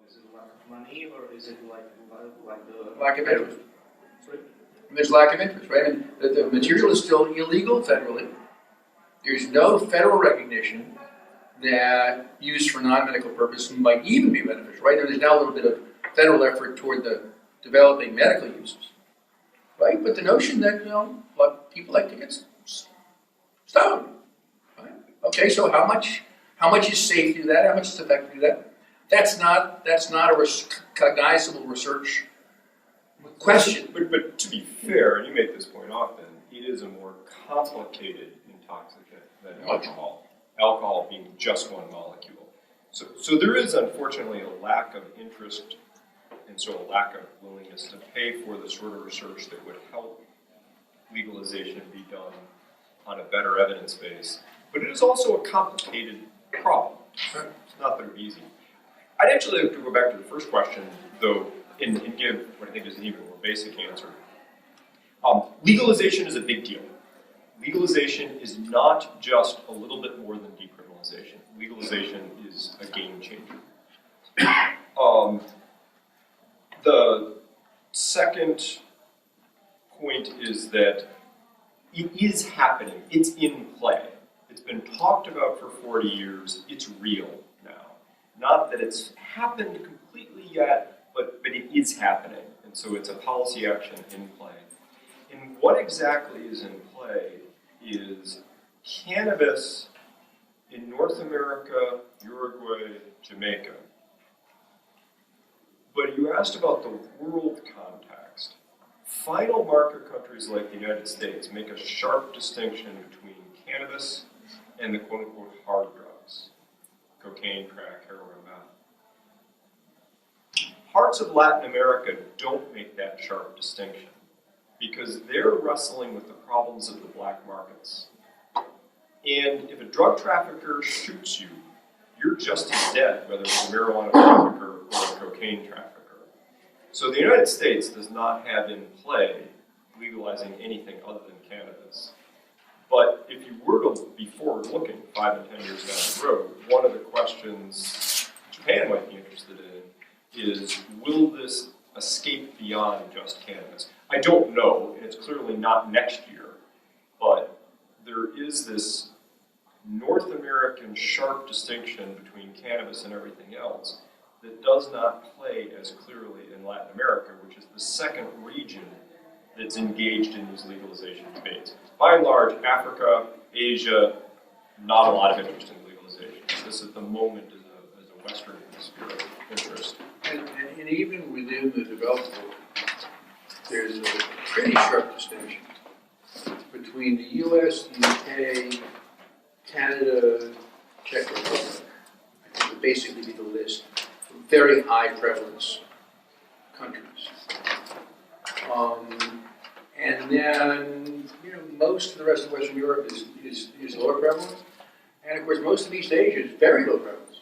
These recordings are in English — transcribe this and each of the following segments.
Is it lack of money, or is it like the Lack of interest. Sorry? There's lack of interest, right? And the material is still illegal federally. There's no federal recognition that use for non-medical purpose might even be beneficial, right? There's now a little bit of federal effort toward the developing medical uses, right? But the notion that, people like to get stoned, right? Okay, so how much is safe to do that? How much is effective to do that? That's not a cognizable research question. But to be fair, and you make this point often, it is a more complicated intoxicant than alcohol. Alcohol being just one molecule. So there is unfortunately a lack of interest and so a lack of willingness to pay for the sort of research that would help legalization be done on a better evidence base. But it is also a complicated problem. It's not that easy. I'd actually like to go back to the first question, though, and give what I think is an even more basic answer. Legalization is a big deal. Legalization is not just a little bit more than decriminalization. Legalization is a game changer. The second point is that it is happening. It's in play. It's been talked about for 40 years. It's real now. Not that it's happened completely yet, but it is happening. And so it's a policy action in play. And what exactly is in play is cannabis in North America, Uruguay, Jamaica. But you asked about the world context. Final market countries like the United States make a sharp distinction between cannabis and the quote-unquote hard drugs, cocaine, crack, heroin, meth. Parts of Latin America don't make that sharp distinction because they're wrestling with the problems of the black markets. And if a drug trafficker shoots you, you're just as dead, whether it's a marijuana trafficker or a cocaine trafficker. So the United States does not have in play legalizing anything other than cannabis. But if you were to be forward-looking 5 and 10 years down the road, one of the questions Japan might be interested in is, will this escape beyond just cannabis? I don't know, and it's clearly not next year, but there is this North American sharp distinction between cannabis and everything else that does not play as clearly in Latin America, which is the second region that's engaged in these legalization debates. By and large, Africa, Asia, not a lot of interest in legalization. This at the moment is a Western hemisphere interest. And even within the developed world, there's a pretty sharp distinction between the US, the UK, Canada, Czech Republic. I think would basically be the list of very high prevalence countries. And then, most of the rest of Western Europe is lower prevalence. And of course, most of East Asia is very low prevalence.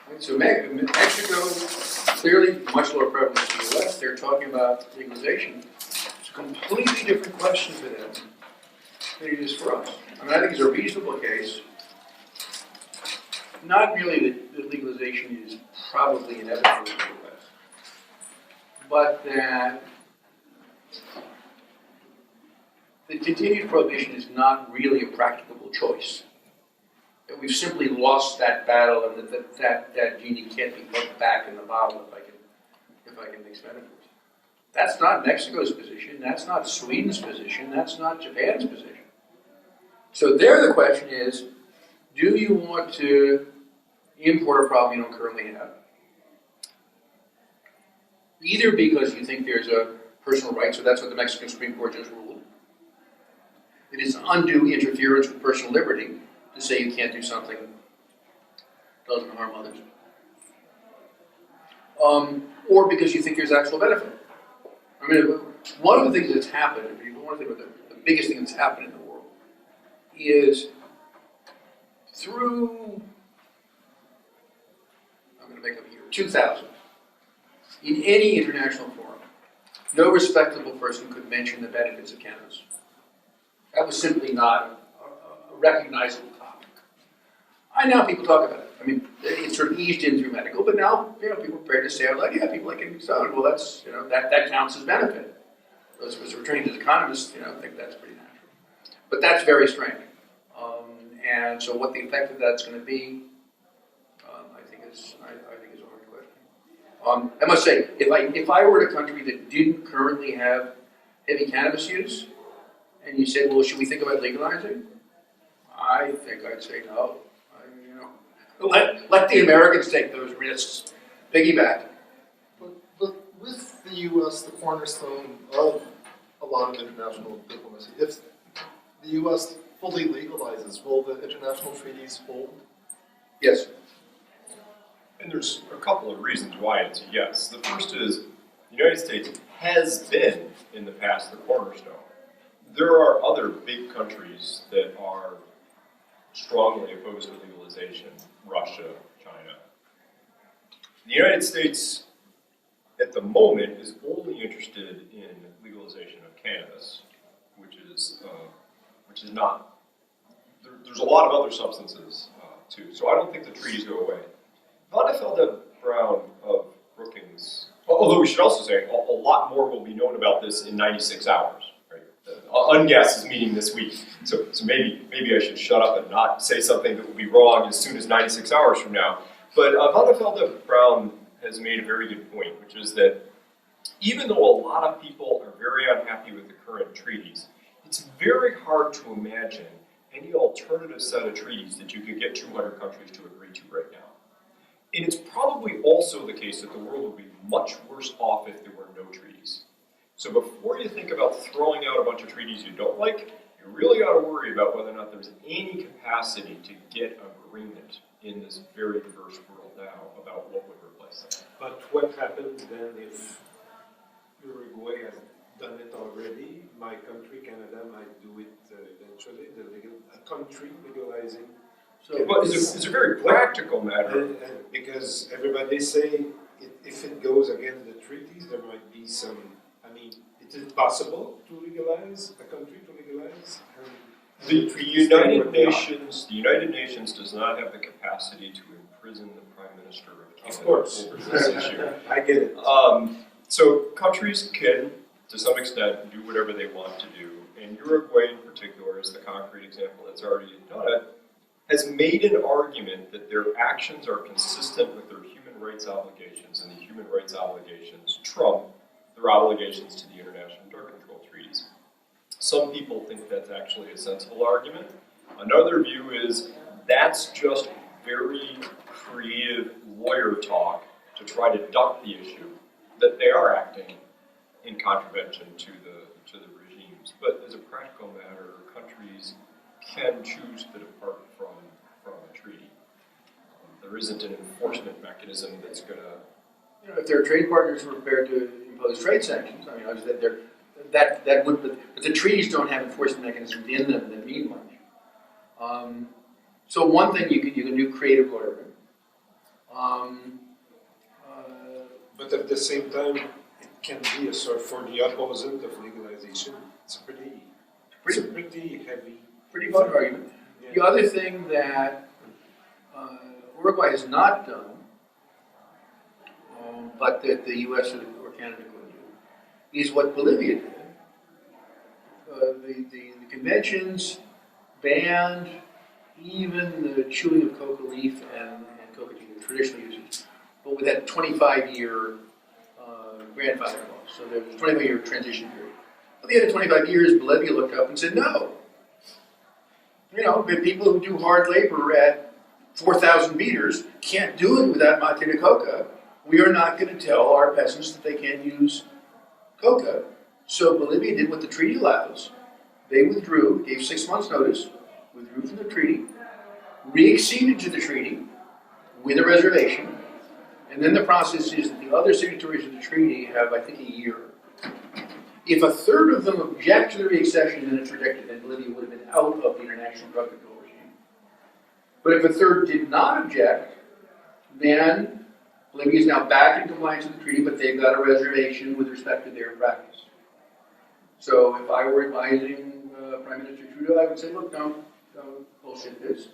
Right? So Mexico, clearly much lower prevalence than the US. They're talking about legalization. It's a completely different question for them than it is for us. I mean, I think it's a reasonable case. Not really that legalization is probably inevitable in the US, but that the continued prohibition is not really a practicable choice. That we've simply lost that battle, and that genie can't be put back in the bottle if I can mix metaphors. That's not Mexico's position. That's not Sweden's position. That's not Japan's position. So there, the question is: do you want to import a problem you don't currently have? Either because you think there's a personal right, so that's what the Mexican Supreme Court just ruled. It is undue interference with personal liberty to say you can't do something that doesn't harm others. Or because you think there's actual benefit. I mean, one of the things that's happened, the biggest thing that's happened in the world is through, I'm going to make up a year, 2000, in any international forum, no respectable person could mention the benefits of cannabis. That was simply not a recognizable topic. Now people talk about it. I mean, it sort of eased in through medical, but now now, people are prepared to say, well, yeah, people like getting stoned. Well, that's, that counts as benefit. Those of us who are trained as economists, think that's pretty natural. But that's very strange. And so what the effect of that's going to be, I think is a hard question. I must say, if I were in a country that didn't currently have heavy cannabis use, and you said, well, should we think about legalizing? I think I'd say no. Let the Americans take those risks. Piggyback. But with the U.S., the cornerstone of a lot of international diplomacy, if the U.S. fully legalizes, will the international treaties hold? Yes. And there's a couple of reasons why it's a yes. The first is the United States has been, in the past, the cornerstone. There are other big countries that are strongly opposed to legalization: Russia, China. The United States, at the moment, is only interested in legalization of cannabis, which is not. There's a lot of other substances too. So I don't think the treaties go away. Vonnefelde Brown of Brookings, although we should also say a lot more will be known about this in 96 hours. Unguess is meeting this week, so maybe I should shut up and not say something that will be wrong as soon as 96 hours from now. But Vonnefelde Brown has made a very good point, which is that even though a lot of people are very unhappy with the current treaties, it's very hard to imagine any alternative set of treaties that you could get 200 countries to agree to right now. And it's probably also the case that the world would be much worse off if there were no treaties. So before you think about throwing out a bunch of treaties you don't like, you really ought to worry about whether or not there's any capacity to get agreement in this very diverse world now about what would replace them. But what happens then if Uruguay has done it already? My country, Canada, might do it eventually. A country legalizing. So, but it's a very practical matter. And because everybody say if it goes against the treaties, there might be some. I mean, it is possible to legalize a country to legalize. The United Nations does not have the capacity to imprison the Prime Minister of Canada Of course, over this issue. I get it. So countries can, to some extent, do whatever they want to do. And Uruguay, in particular, is the concrete example that's already done it, has made an argument that their actions are consistent with their human rights obligations, and the human rights obligations trump their obligations to the international drug control treaties. Some people think that's actually a sensible argument. Another view is that's just very creative lawyer talk to try to duck the issue, that they are acting in contravention to the regimes. But as a practical matter, countries can choose to depart from a treaty. There isn't an enforcement mechanism that's going to. If there are trade partners who are prepared to impose trade sanctions, I mean, obviously that would, but the treaties don't have enforcement mechanisms in them that mean much. So one thing you can do creative lawyering. But at the same time, it can be a sort for the opposite of legalization. It's a pretty heavy. Pretty fun argument. Yeah. The other thing that Uruguay has not done, but that the U.S. or Canada could do, is what Bolivia did. The conventions banned even the chewing of coca leaf and coca tea, traditional uses, but with that 25-year grandfather clause. So there was a 25-year transition period. At the end of 25 years, Bolivia looked up and said, no. The people who do hard labor at 4,000 meters can't do it without mate de coca. We are not going to tell our peasants that they can't use coca. So Bolivia did what the treaty allows. They withdrew, gave 6 months' notice, withdrew from the treaty, re-acceded to the treaty with a reservation, and then the process is that the other signatories of the treaty have, I think, a year. If a third of them object to the re-accession, then it's rejected, and Bolivia would have been out of the international drug control regime. But if a third did not object, then Bolivia is now back in compliance with the treaty, but they've got a reservation with respect to their practice. So if I were advising Prime Minister Trudeau, I would say, look, don't bullshit this.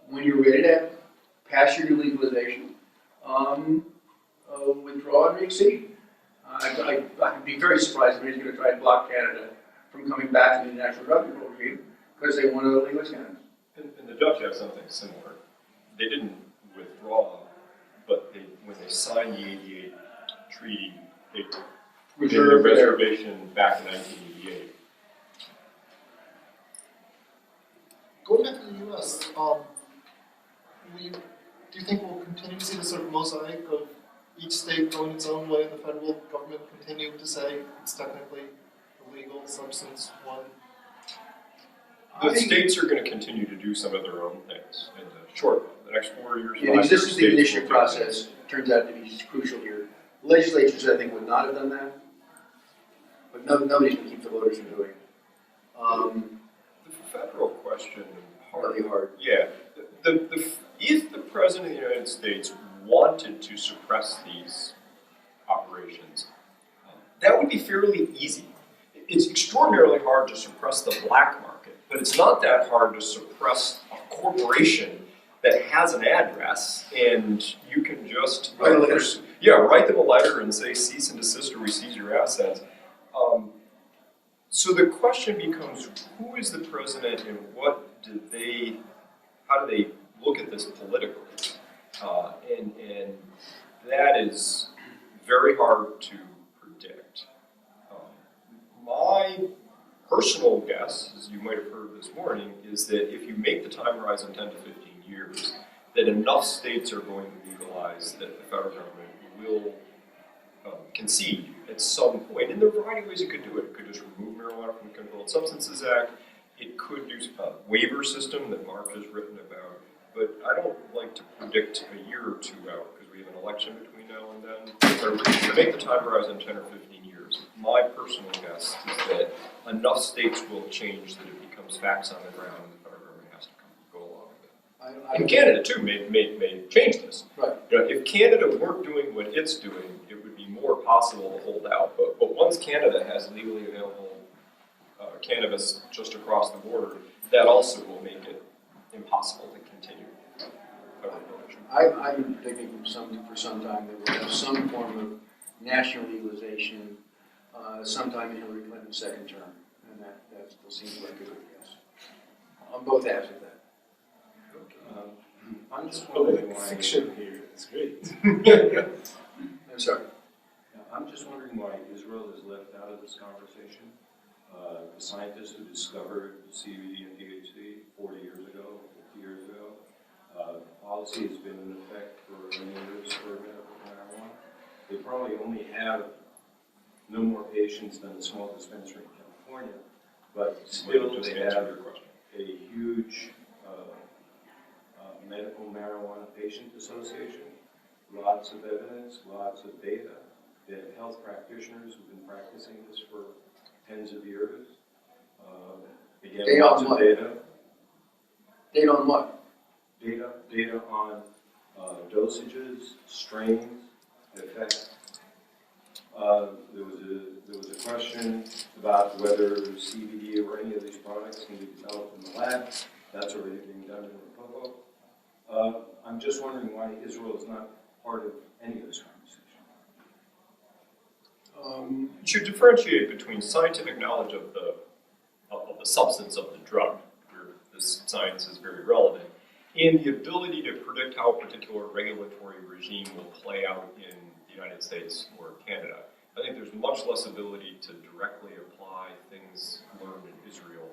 When you're ready to pass your new legalization, withdraw and exceed. I'd be very surprised if anybody's going to try and block Canada from coming back to the international drug control regime because they want to legalize cannabis. And the Dutch have something similar. They didn't withdraw, but when they signed the 88 treaty, they put in a reservation back in 1988. Going back to the US, do you think we'll continue to see this sort of mosaic of each state going its own way and the federal government continuing to say it's technically a legal substance one? The states are going to continue to do some of their own things in the short run. The next 4 years, Yeah, this is the states initial will process. Turns out to be crucial here. Legislatures, I think, would not have done that, but nobody's going to keep the voters from doing it. The federal question, Really hard. yeah. If the President of the United States wanted to suppress these operations, that would be fairly easy. It's extraordinarily hard to suppress the black market, but it's not that hard to suppress a corporation that has an address, and you can just write them a letter and say cease and desist or we seize your assets. So the question becomes, who is the president and how do they look at this politically? And that is very hard to predict. My personal guess, as you might have heard this morning, is that if you make the time horizon 10 to 15 years, that enough states are going to legalize that the federal government will concede at some point. And there are a variety of ways it could do it. It could just remove marijuana from the Controlled Substances Act. It could do a waiver system that Mark has written about. But I don't like to predict a year or two out because we have an election between now and then. Or to make the time horizon 10 or 15 years, my personal guess is that enough states will change that it becomes facts on the ground and the federal government has to go along with it. And Canada too may change this. Right. You know, if Canada weren't doing what it's doing, it would be more possible to hold out. But once Canada has legally available cannabis just across the border, that also will make it impossible to continue federal production. I'm predicting for some time that we'll have some form of national legalization sometime in Hillary Clinton's second term, and that still seems like a good guess. On both halves of that. I'm just wondering why fiction here. It's great. I'm sorry. I'm just wondering why Israel is left out of this conversation. The scientists who discovered CBD and THC 40 years ago, 50 years ago, policy has been in effect for many years for medical marijuana. They probably only have no more patients than a small dispensary in California, but still they have a huge medical marijuana patient association, lots of evidence, lots of data. They have health practitioners who've been practicing this for tens of years. Again, lots of data. Data on what? Data on dosages, strains, effect. There was a question about whether CBD or any of these products can be developed in the lab. That's already being done in the Popo. I'm just wondering why Israel is not part of any of this conversation. You should differentiate between scientific knowledge of the substance of the drug, where this science is very relevant, and the ability to predict how a particular regulatory regime will play out in the United States or Canada. I think there's much less ability to directly apply things learned in Israel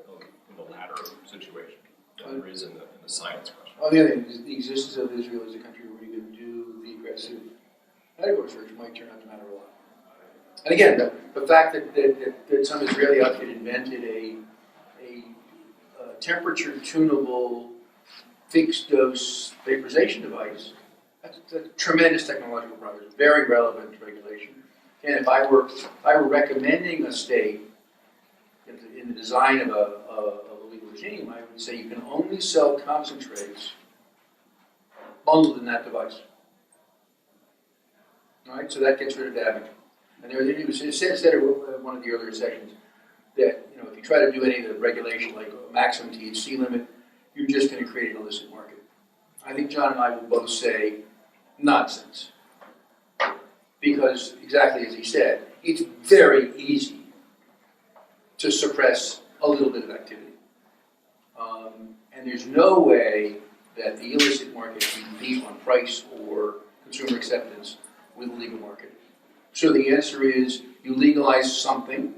in the latter situation than there is in the science question. On the other hand, the existence of Israel as a country where you can do the aggressive medical research might turn out to matter a lot. And again, the fact that some Israeli outfit invented a temperature tunable fixed dose vaporization device, that's a tremendous technological progress, very relevant to regulation. And if I were recommending a state in the design of a legal regime, I would say you can only sell concentrates bundled in that device. All right, so that gets rid of damage. And it said in one of the earlier sections that if you try to do any of the regulation like a maximum THC limit, you're just going to create an illicit market. I think John and I will both say nonsense. Because, exactly as he said, it's very easy to suppress a little bit of activity. And there's no way that the illicit market can compete on price or consumer acceptance with the legal market. So the answer is you legalize something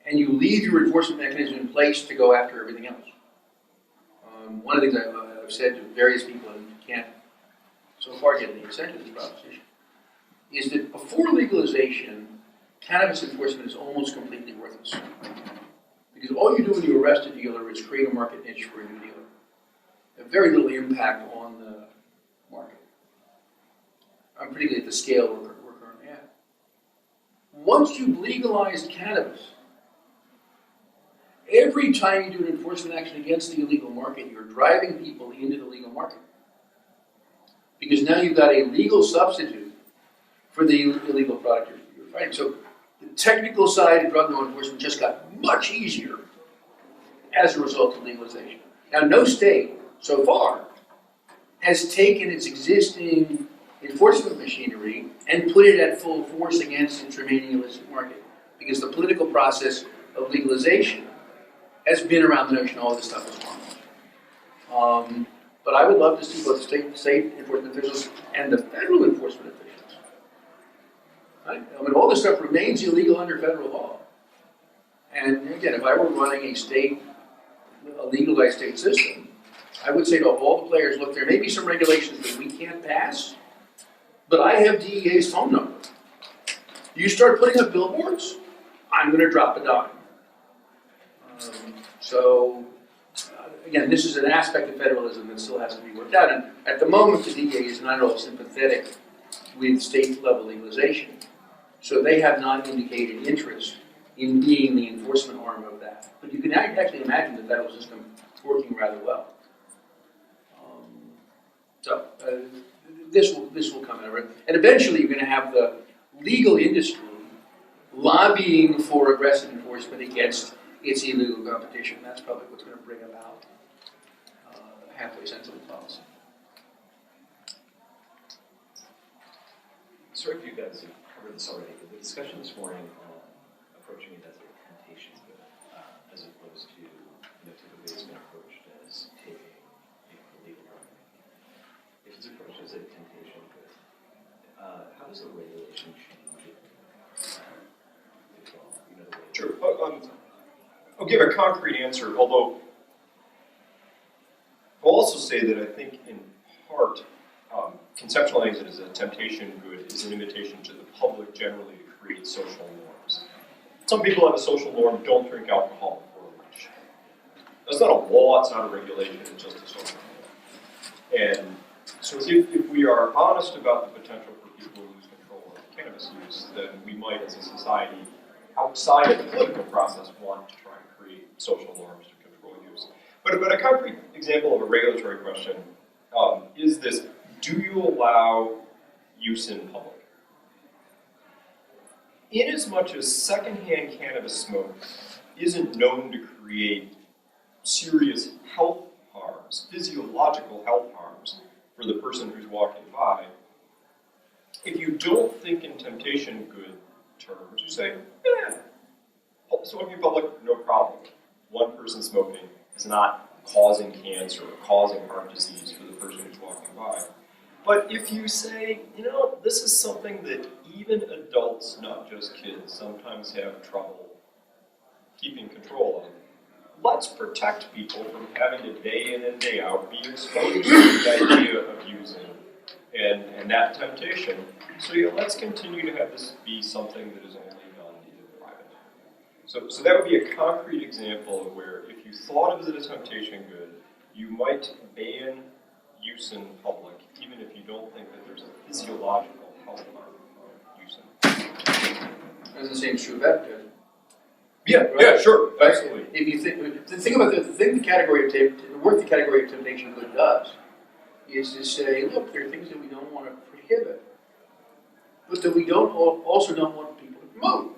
and you leave your enforcement mechanism in place to go after everything else. One of the things I've said to various people, and can't so far get any consent to this proposition, is that before legalization, cannabis enforcement is almost completely worthless. Because all you do when you arrest a dealer is create a market niche for a new dealer. Have very little impact on the market, particularly at the scale we're currently at. Once you've legalized cannabis, every time you do an enforcement action against the illegal market, you're driving people into the legal market. Because now you've got a legal substitute for the illegal product you're fighting. So the technical side of drug law enforcement just got much easier as a result of legalization. Now, no state, so far, has taken its existing enforcement machinery and put it at full force against its remaining illicit market. Because the political process of legalization has been around the notion all this stuff is wrong. But I would love to see both state enforcement officials and the federal enforcement officials. Right? I mean, all this stuff remains illegal under federal law. And again, if I were running a legalized state system, I would say to all the players, look, there may be some regulations that we can't pass, but I have DEA's phone number. You start putting up billboards, I'm going to drop a dime. Again, this is an aspect of federalism that still has to be worked out. And at the moment, the DEA is not at all sympathetic with state-level legalization. So they have not indicated interest in being the enforcement arm of that. But you can actually imagine the federal system working rather well. This will come in. And eventually you're going to have the legal industry lobbying for aggressive enforcement against its illegal competition. That's probably what's going to bring about halfway sensible policy. Sorry if you guys have covered this already, but the discussion this morning on approaching it as a temptation good, as opposed to, typically it's been approached as taking, illegal drug. If it's approached as a temptation good, how does the regulation change it? Sure. I'll give a concrete answer, although I'll also say that I think in part, conceptualizing it as a temptation good is an invitation to the public generally to create social norms. Some people have a social norm, don't drink alcohol before lunch. That's not a law, it's not a regulation, it's just a social norm. And so if we are honest about the potential for people to lose control of cannabis use, then we might as a society, outside of the political process, want to try and create social norms to control use. But a concrete example of a regulatory question is this: do you allow use in public? Inasmuch as secondhand cannabis smoke isn't known to create serious health harms, physiological health harms for the person who's walking by, if you don't think in temptation good terms, you say, smoking in public, no problem. One person smoking is not causing cancer or causing heart disease for the person who's walking by. But if you say, this is something that even adults, not just kids, sometimes have trouble keeping control of, let's protect people from having to day in and day out be exposed to the idea of using and that temptation. So let's continue to have this be something that is only done in private. So that would be a concrete example of where if you thought of it as a temptation good, you might ban use in public, even if you don't think that there's a physiological health harm of use in. And the same is true of advertising. Yeah, sure, absolutely. If you think about the category of temptation good does is to say, look, there are things that we don't want to prohibit, but that we also don't want people to promote.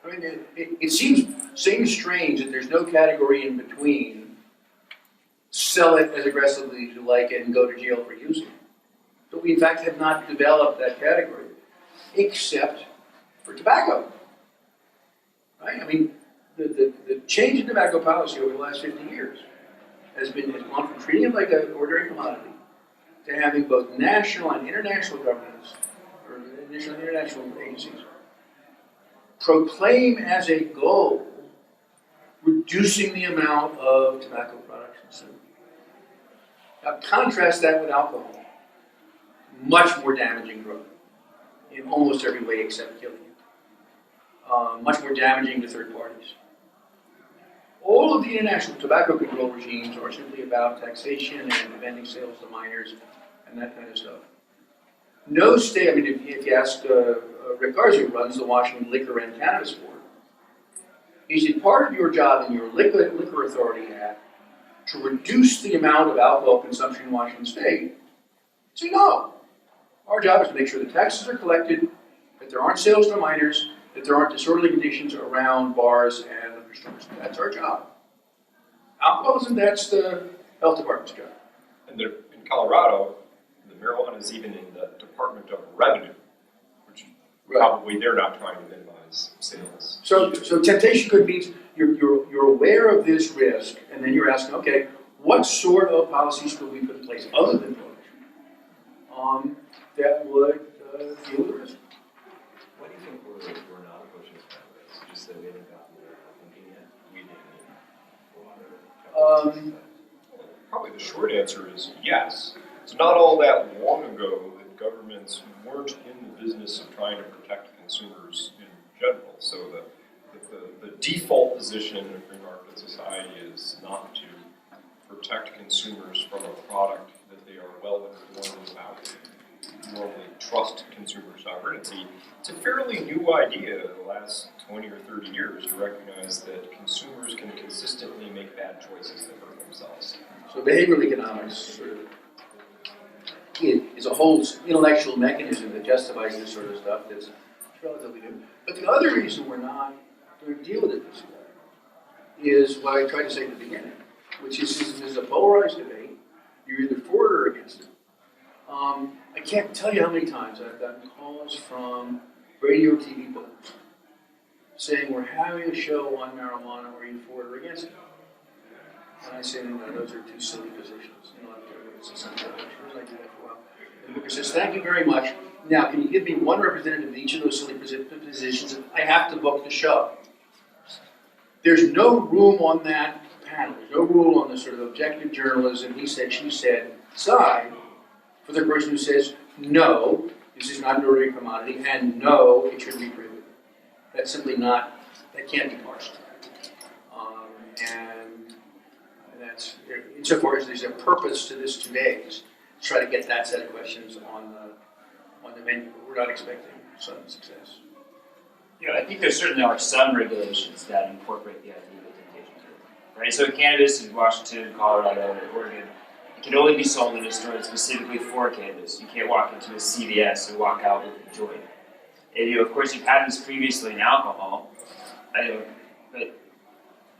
I mean, it seems strange that there's no category in between sell it as aggressively as you like it and go to jail for using it. But we in fact have not developed that category, except for tobacco. Right? I mean, the change in tobacco policy over the last 50 years has gone from treating it like an ordinary commodity to having both national and international governments, or national and international agencies, proclaim as a goal reducing the amount of tobacco products consumed. Now contrast that with alcohol. Much more damaging drug in almost every way except killing you. Much more damaging to third parties. All of the international tobacco control regimes are simply about taxation and preventing sales to minors and that kind of stuff. No state, I mean, if you ask Rick Garza, who runs the Washington Liquor and Cannabis Board, is it part of your job in your Liquor Authority Act to reduce the amount of alcohol consumption in Washington State? So no. Our job is to make sure the taxes are collected, that there aren't sales to minors, that there aren't disorderly conditions around bars and liquor stores. That's our job. Alcoholism, that's the health department's job. And in Colorado, the marijuana is even in the Department of Revenue, which probably they're not trying to minimize sales. So temptation could mean you're aware of this risk, and then you're asking, okay, what sort of policies could we put in place other than prohibition that would deal with the risk? Why do you think we're not approaching this cannabis? Just that we haven't gotten there thinking yet? We didn't water. Probably the short answer is yes. It's not all that long ago that governments weren't in the business of trying to protect consumers in general. So the default position in a free market society is not to protect consumers from a product that they are well informed about. Normally trust consumer sovereignty. It's a fairly new idea in the last 20 or 30 years to recognize that consumers can consistently make bad choices that hurt themselves. So behavioral economics sort of is a whole intellectual mechanism that justifies this sort of stuff that's relatively new. But the other reason we're not going to deal with it this way is what I tried to say at the beginning, which is this is a polarized debate. You're either for it or against it. I can't tell you how many times I've gotten calls from radio or TV bookers saying we're having a show on marijuana, are you for it or against it? And I say, no, those are two silly positions. It's a simple issue. I do that for a while. And the booker says, thank you very much. Now, can you give me one representative of each of those silly positions? I have to book the show. There's no room on that panel. There's no rule on the sort of objective journalism, he said, she said, side for the person who says, no, this is not an ordinary commodity, and no, it shouldn't be prohibited. That's simply not, that can't be parsed. And that's, insofar as there's a purpose to this today's, to try to get that set of questions on the menu. We're not expecting sudden success. Yeah, I think there certainly are some regulations that incorporate the idea of temptation to, right? So cannabis in Washington, Colorado, Oregon, it can only be sold in a store that's specifically for cannabis. You can't walk into a CVS and walk out with a joint. And of course, you've had this previously in alcohol. But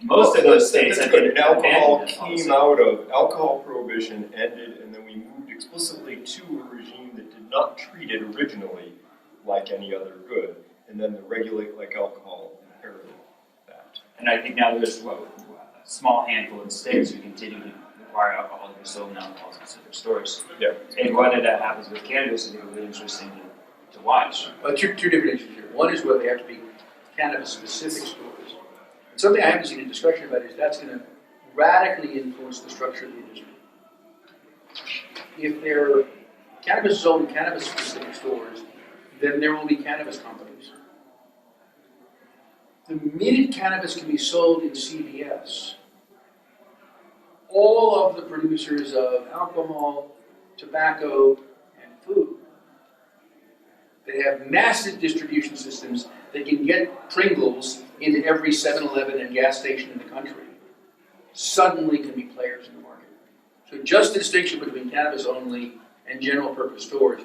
most of those states have been alcohol came out of alcohol prohibition ended, and then we moved explicitly to a regime that did not treat it originally like any other good, and then the regulate like alcohol inherited that. And I think now there's a small handful of states who continue to require alcohol to be sold in alcohol-specific stores. Yeah. And whether that happens with cannabis, I think will be interesting to watch. Two different issues here. One is whether they have to be cannabis-specific stores. And something I haven't seen a discussion about is that's going to radically influence the structure of the industry. If cannabis is sold in cannabis-specific stores, then there will be cannabis companies. The minute cannabis can be sold in CVS, all of the producers of alcohol, tobacco, and food, they have massive distribution systems that can get Pringles into every 7-Eleven and gas station in the country, suddenly can be players in the market. So just the distinction between cannabis only and general purpose stores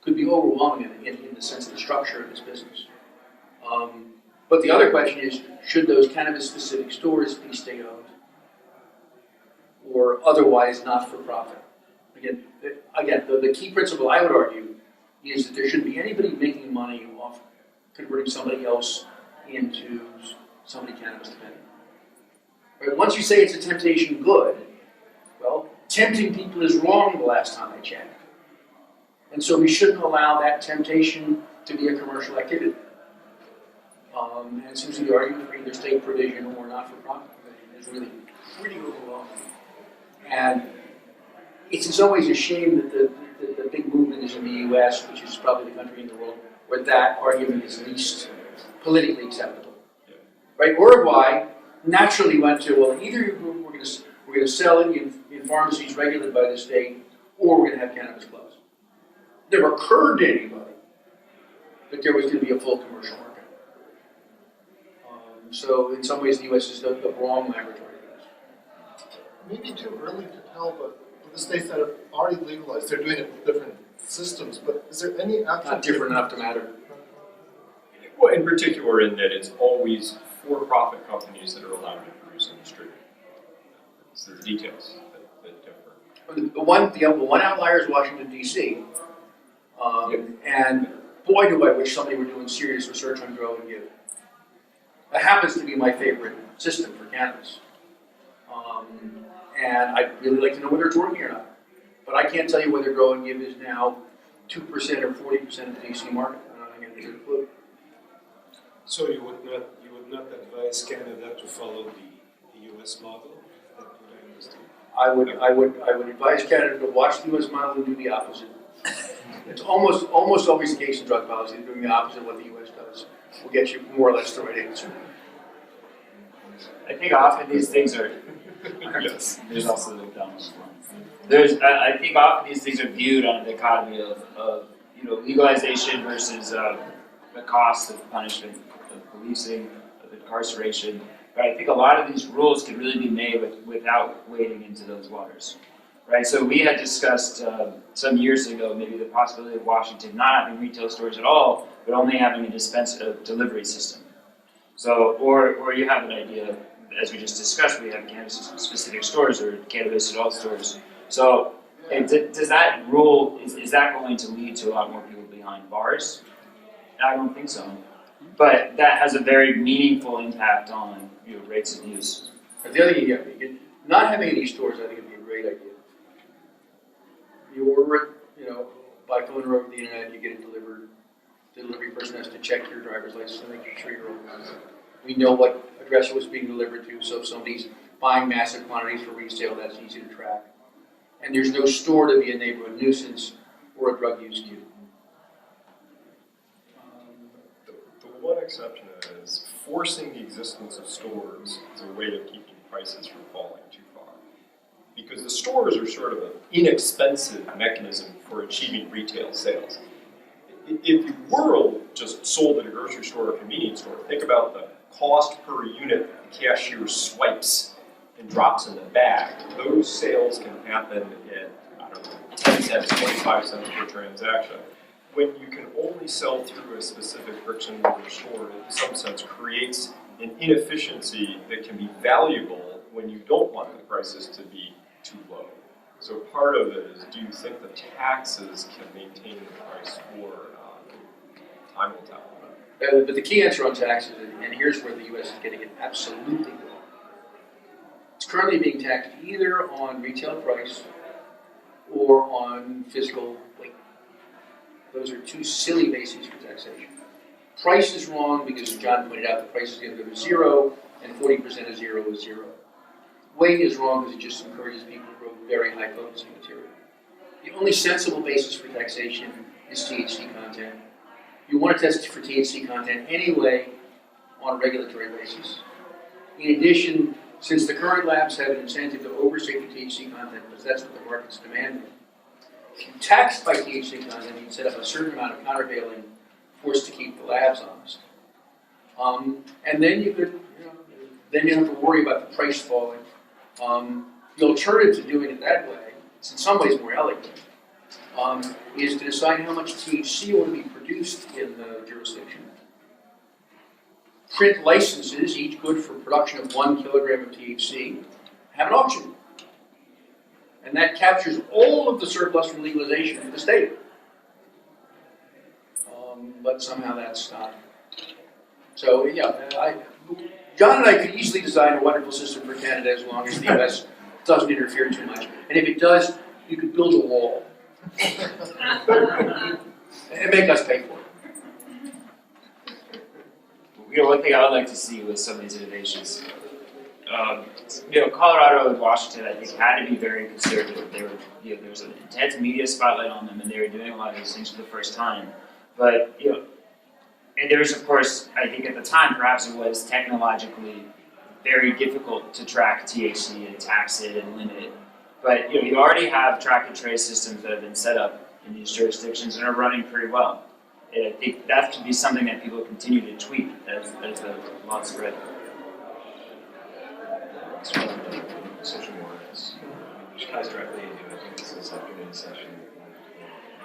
could be overwhelming in the sense of the structure of this business. But the other question is, should those cannabis-specific stores be state-owned or otherwise not-for-profit? again, the key principle I would argue is that there shouldn't be anybody making money off converting somebody else into somebody cannabis dependent. Right? Once you say it's a temptation good, well, tempting people is wrong the last time I checked. And so we shouldn't allow that temptation to be a commercial activity. And it seems to be the argument for either state provision or not-for-profit provision is really pretty overwhelming. And it's in some ways a shame that the big movement is in the US, which is probably the country in the world where that argument is least politically acceptable. Right? Uruguay naturally went to, well, either we're going to sell it in pharmacies regulated by the state, or we're going to have cannabis clubs. It never occurred to anybody that there was going to be a full commercial market. So in some ways, the U.S. is the wrong laboratory for this. Maybe too early to tell, but the states that have already legalized, they're doing it with different systems, but is there any actual... Not different enough to matter. Well, in particular in that it's always for-profit companies that are allowed to produce and distribute. So there's details that differ. The one outlier is Washington, D.C. And boy, do I wish somebody were doing serious research on grow and give. That happens to be my favorite system for cannabis. And I'd really like to know whether it's working or not. But I can't tell you whether grow and give is now 2% or 40% of the DC market. I don't think I have a clue. So you would not advise Canada to follow the US model? That's what I understand. I would advise Canada to watch the US model and do the opposite. It's almost always the case in drug policy, doing the opposite of what the US does will get you more or less the right answer. I think often these things are. Yes. There's also the McDonald's one. I think often these things are viewed on a dichotomy of legalization versus the cost of punishment, of policing, of incarceration. But I think a lot of these rules can really be made without wading into those waters. Right, so we had discussed some years ago maybe the possibility of Washington not having retail stores at all, but only having a delivery system. So, or you have an idea, as we just discussed, we have cannabis-specific stores or cannabis adult stores. So, does that rule, is that going to lead to a lot more people behind bars? I don't think so. But that has a very meaningful impact on rates of use. But the other thing, not having any stores, I think would be a great idea. You order it, by phone or over the internet, you get it delivered. The delivery person has to check your driver's license and make sure you're open. We know what address it was being delivered to, so if somebody's buying massive quantities for resale, that's easy to track. And there's no store to be a neighborhood nuisance or a drug use queue. The one exception is forcing the existence of stores is a way of keeping prices from falling too far. Because the stores are sort of an inexpensive mechanism for achieving retail sales. If you were just sold at a grocery store or convenience store, think about the cost per unit that the cashier swipes and drops in the bag. Those sales can happen at, 10 cents, 25 cents per transaction. When you can only sell through a specific bricks and mortar store, it in some sense creates an inefficiency that can be valuable when you don't want the prices to be too low. So part of it is, do you think the taxes can maintain the price for time will tell. But the key answer on taxes, and here's where the U.S. is getting it absolutely wrong. It's currently being taxed either on retail price or on physical weight. Those are two silly bases for taxation. Price is wrong because, as John pointed out, the price is going to go to zero, and 40% of zero is zero. Weight is wrong because it just encourages people to grow very high potency material. The only sensible basis for taxation is THC content. You want to test for THC content anyway on a regulatory basis. In addition, since the current labs have an incentive to overstate the THC content because that's what the market's demanding, if you tax by THC content, you set up a certain amount of countervailing force to keep the labs honest. And then you could, then you don't have to worry about the price falling. The alternative to doing it that way, it's in some ways more elegant, is to decide how much THC will be produced in the jurisdiction. Print licenses, each good for production of 1 kilogram of THC, have an auction. And that captures all of the surplus from legalization in the state. But somehow that's stopped. So, yeah, John and I could easily design a wonderful system for Canada as long as the US doesn't interfere too much. And if it does, you could build a wall. And make us pay for it. One thing I would like to see with some of these innovations, Colorado and Washington, I think, had to be very conservative. They were, there was an intense media spotlight on them, and they were doing a lot of these things for the first time. But and there was, of course, I think at the time, perhaps it was technologically very difficult to track THC and tax it and limit it. But you already have track and trace systems that have been set up in these jurisdictions and are running pretty well. And I think that could be something that people continue to tweak as the law spread. Social mores, which ties directly into, I think, this afternoon session.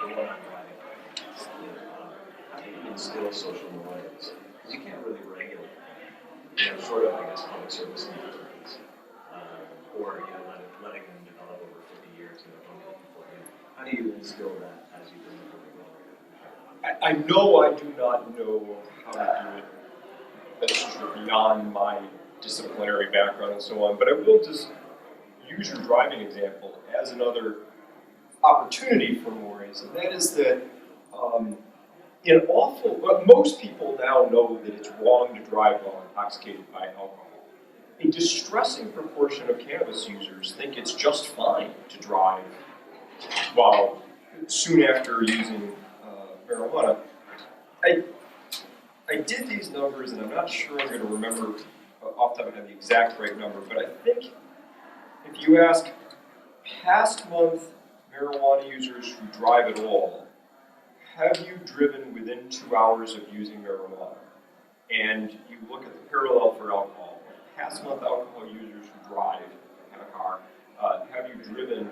The one on driving. How do you instill social mores? Because you can't really regulate them. Short of, I guess, public service entities, or letting them develop over 50 years and before you. How do you instill that as you bring them forward? I know I do not know how to do it. That's sort of beyond my disciplinary background and so on, but I will just use your driving example as another opportunity for mores, and that is that most people now know that it's wrong to drive while intoxicated by alcohol. A distressing proportion of cannabis users think it's just fine to drive while soon after using marijuana. I did these numbers, and I'm not sure I'm going to remember off the top of my head the exact right number, but I think if you ask past month marijuana users who drive at all, have you driven within 2 hours of using marijuana? And you look at the parallel for alcohol. Past month alcohol users who drive, have a car, have you driven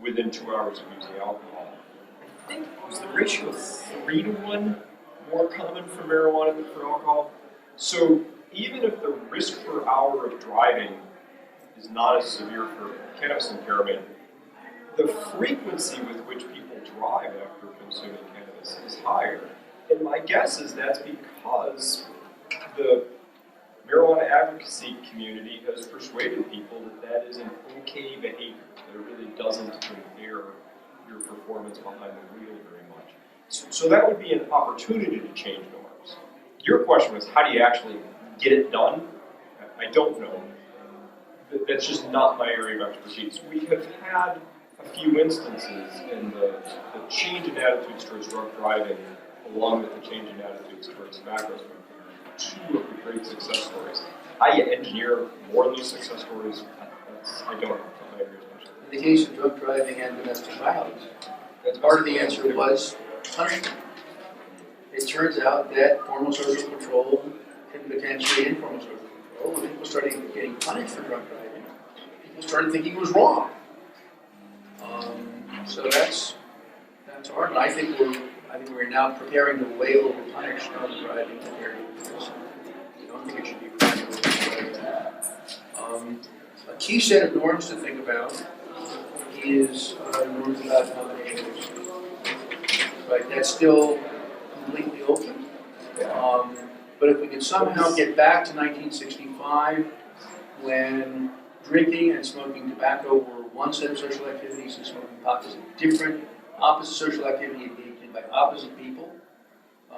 within 2 hours of using alcohol? I think it was the ratio 3 to 1 more common for marijuana than for alcohol. So even if the risk per hour of driving is not as severe for cannabis impairment, the frequency with which people drive after consuming cannabis is higher. And my guess is that's because the marijuana advocacy community has persuaded people that that is an okay behavior, that it really doesn't impair your performance behind the wheel very much. So that would be an opportunity to change norms. Your question was, how do you actually get it done? I don't know. That's just not my area of expertise. We have had a few instances in the change in attitudes towards drug driving, along with the change in attitudes towards tobacco smoking, two of the great success stories. How you engineer more of those success stories, I don't know. My area of expertise. In the case of drug driving and domestic violence, part of the answer was punishment. It turns out that formal social control can potentiate informal social control. When people started getting punished for drug driving, people started thinking it was wrong. So that's hard. And I think we're now preparing to way over-punish drug driving compared to this. I don't think it should be practical. A key set of norms to think about is norms about combinations. Right, that's still completely open. But if we could somehow get back to 1965, when drinking and smoking tobacco were one set of social activities and smoking pot was a different, opposite social activity engaged in by opposite people,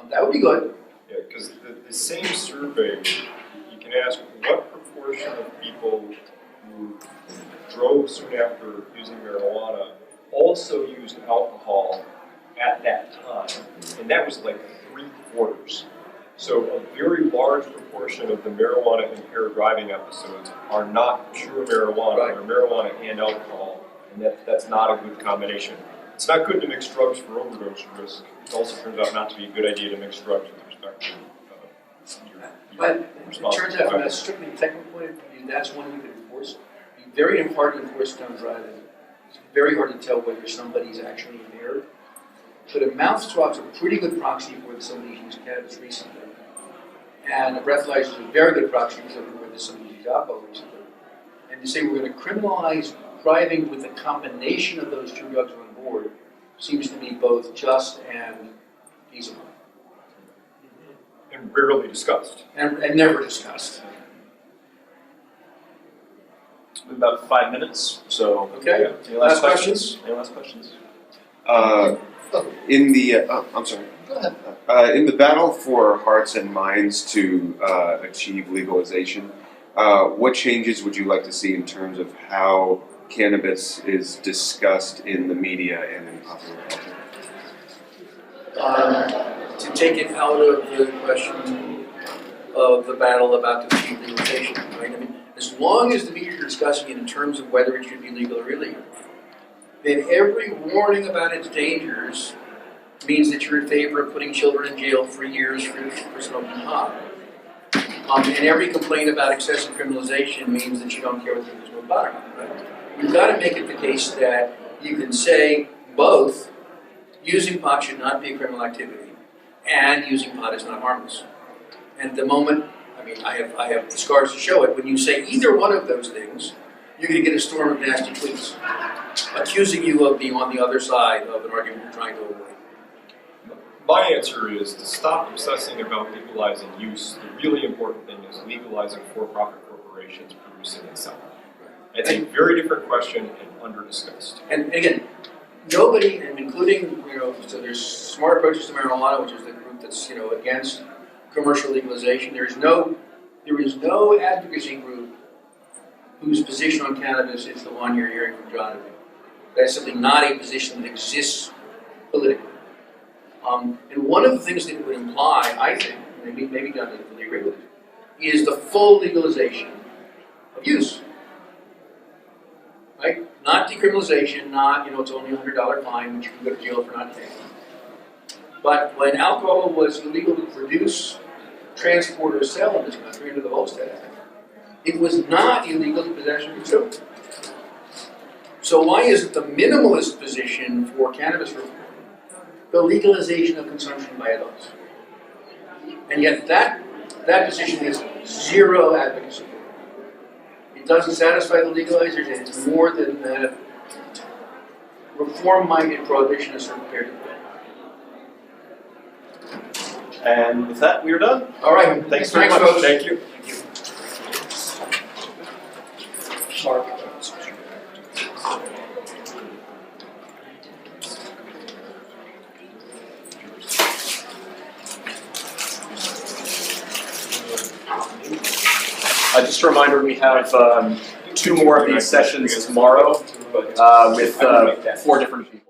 that would be good. Yeah, because the same survey, you can ask what proportion of people who drove soon after using marijuana also used alcohol at that time, and that was like 3/4. So a very large proportion of the marijuana impaired driving episodes are not pure marijuana, Right. or marijuana and alcohol, and that's not a good combination. It's not good to mix drugs for overdose risk. It also turns out not to be a good idea to mix drugs with respect to your But it response. turns out from a strictly technical point of view, that's one you can enforce. It's very hard to enforce gun driving. It's very hard to tell whether somebody's actually impaired. But a mouth swab's a pretty good proxy for whether somebody's used cannabis recently. And a breathalyzer is a very good proxy for whether somebody's used alcohol recently. And to say we're going to criminalize driving with a combination of those two drugs on board seems to me both just and feasible, And rarely discussed. and never discussed. We have about 5 minutes, so. Okay. Any last Last questions? Any last questions? In the, I'm sorry. Go ahead. In the battle for hearts and minds to achieve legalization, what changes would you like to see in terms of how cannabis is discussed in the media and in popular culture? To take it out of the question of the battle about the legalization, right? I mean, as long as the media are discussing it in terms of whether it should be legal or illegal, then every warning about its dangers means that you're in favor of putting children in jail for years for smoking pot. And every complaint about excessive criminalization means that you don't care whether people smoke pot or not. Right? You've got to make it the case that you can say both using pot should not be a criminal activity and using pot is not harmless. And at the moment, I mean, I have the scars to show it. When you say either one of those things, you're going to get a storm of nasty tweets accusing you of being on the other side of an argument you're trying to avoid. My answer is to stop obsessing about legalizing use. The really important thing is legalizing for-profit corporations producing and selling. It's a very different question and under-discussed. And again, nobody, and including, so there's Smart Approaches to Marijuana, which is the group that's, against commercial legalization. There is no advocacy group whose position on cannabis is the one you're hearing from Jonathan. That's simply not a position that exists politically. And one of the things that it would imply, I think, maybe John doesn't fully agree with it, is the full legalization of use. Right? Not decriminalization, not, it's only a $100 fine, which you can go to jail for not paying. But when alcohol was illegal to produce, transport, or sell in this country under the Volstead Act, it was not illegal to possess or consume. So why isn't the minimalist position for cannabis reform the legalization of consumption by adults? And yet that position has zero advocacy. It doesn't satisfy the legalizers, and it's more than the reform-minded prohibitionists are prepared to do. And with that, we are done. All right. Thanks very much. Folks. Thank you. Mark. Just a reminder, we have 2 more of these sessions tomorrow with 4 different people.